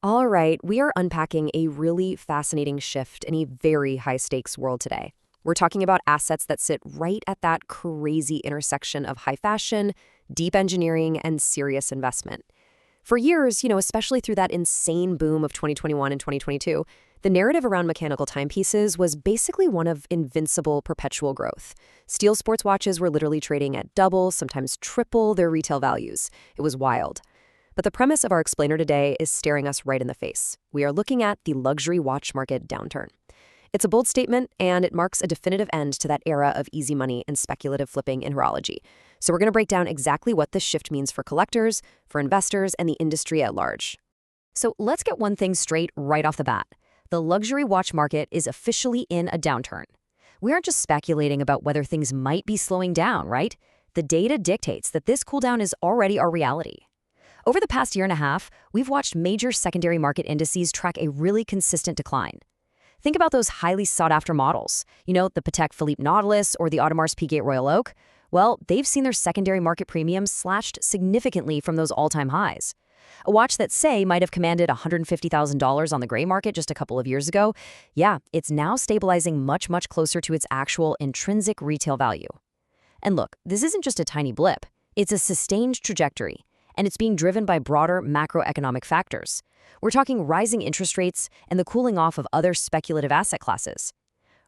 All right, we are unpacking a really fascinating shift in a very high stakes world today. We're talking about assets that sit right at that crazy intersection of high fashion, deep engineering, and serious investment. For years, especially through that insane boom of 2021 and 2022, the narrative around mechanical timepieces was basically one of invincible perpetual growth. Steel sports watches were literally trading at double, sometimes triple their retail values. It was wild. But the premise of our explainer today is staring us right in the face. We are looking at the luxury watch market downturn. It's a bold statement, and it marks a definitive end to that era of easy money and speculative flipping in horology. So we're going to break down exactly what this shift means for collectors, for investors, and the industry at large. So let's get one thing straight right off the bat. The luxury watch market is officially in a downturn. We aren't just speculating about whether things might be slowing down, right? The data dictates that this cooldown is already our reality. Over the past year and a half, we've watched major secondary market indices track a really consistent decline. Think about those highly sought-after models, the Patek Philippe Nautilus or the Audemars Piguet Royal Oak. Well, they've seen their secondary market premiums slashed significantly from those all-time highs. A watch that, say, might have commanded $150,000 on the gray market just a couple of years ago, it's now stabilizing much, much closer to its actual intrinsic retail value. And look, this isn't just a tiny blip. It's a sustained trajectory, and it's being driven by broader macroeconomic factors. We're talking rising interest rates and the cooling off of other speculative asset classes.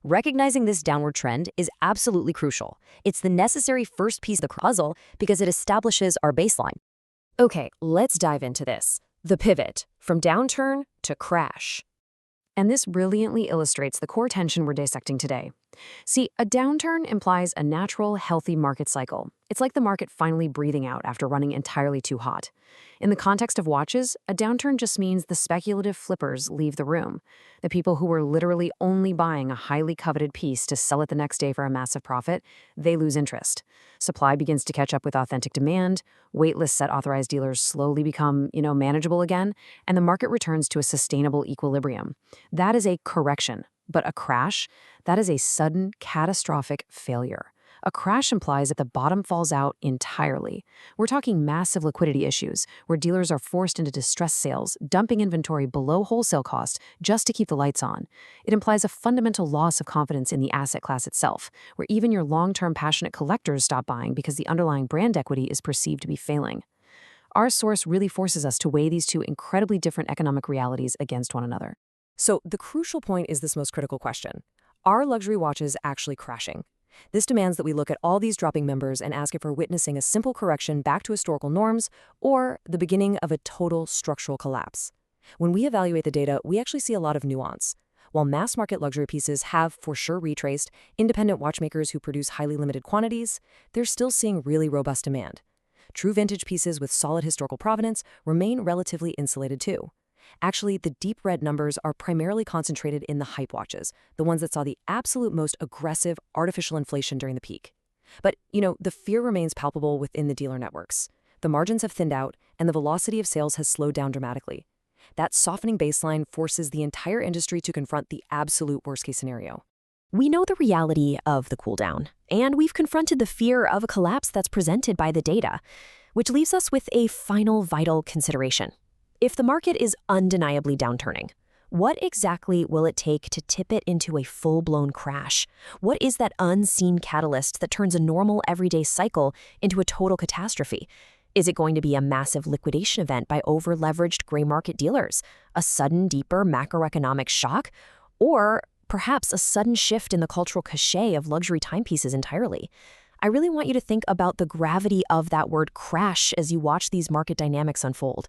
Recognizing this downward trend is absolutely crucial. It's the necessary first piece of the puzzle because it establishes our baseline. Okay, let's dive into this. The pivot from downturn to crash. And this brilliantly illustrates the core tension we're dissecting today. See, a downturn implies a natural, healthy market cycle. It's like the market finally breathing out after running entirely too hot. In the context of watches, a downturn just means the speculative flippers leave the room. The people who were literally only buying a highly coveted piece to sell it the next day for a massive profit, they lose interest. Supply begins to catch up with authentic demand, waitlists at authorized dealers slowly become, manageable again, and the market returns to a sustainable equilibrium. That is a correction. But a crash, that is a sudden, catastrophic failure. A crash implies that the bottom falls out entirely. We're talking massive liquidity issues, where dealers are forced into distressed sales, dumping inventory below wholesale cost just to keep the lights on. It implies a fundamental loss of confidence in the asset class itself, where even your long-term passionate collectors stop buying because the underlying brand equity is perceived to be failing. Our source really forces us to weigh these two incredibly different economic realities against one another. So the crucial point is this most critical question. Are luxury watches actually crashing? This demands that we look at all these dropping members and ask if we're witnessing a simple correction back to historical norms or the beginning of a total structural collapse. When we evaluate the data, we actually see a lot of nuance. While mass market luxury pieces have for sure retraced independent watchmakers who produce highly limited quantities, they're still seeing really robust demand. True vintage pieces with solid historical provenance remain relatively insulated too. Actually, the deep red numbers are primarily concentrated in the hype watches, the ones that saw the absolute most aggressive artificial inflation during the peak. But, the fear remains palpable within the dealer networks. The margins have thinned out, and the velocity of sales has slowed down dramatically. That softening baseline forces the entire industry to confront the absolute worst-case scenario. We know the reality of the cooldown, and we've confronted the fear of a collapse that's presented by the data, which leaves us with a final vital consideration. If the market is undeniably downturning, what exactly will it take to tip it into a full-blown crash? What is that unseen catalyst that turns a normal everyday cycle into a total catastrophe? Is it going to be a massive liquidation event by over-leveraged gray market dealers, a sudden, deeper macroeconomic shock, or perhaps a sudden shift in the cultural cachet of luxury timepieces entirely? I really want you to think about the gravity of that word crash as you watch these market dynamics unfold.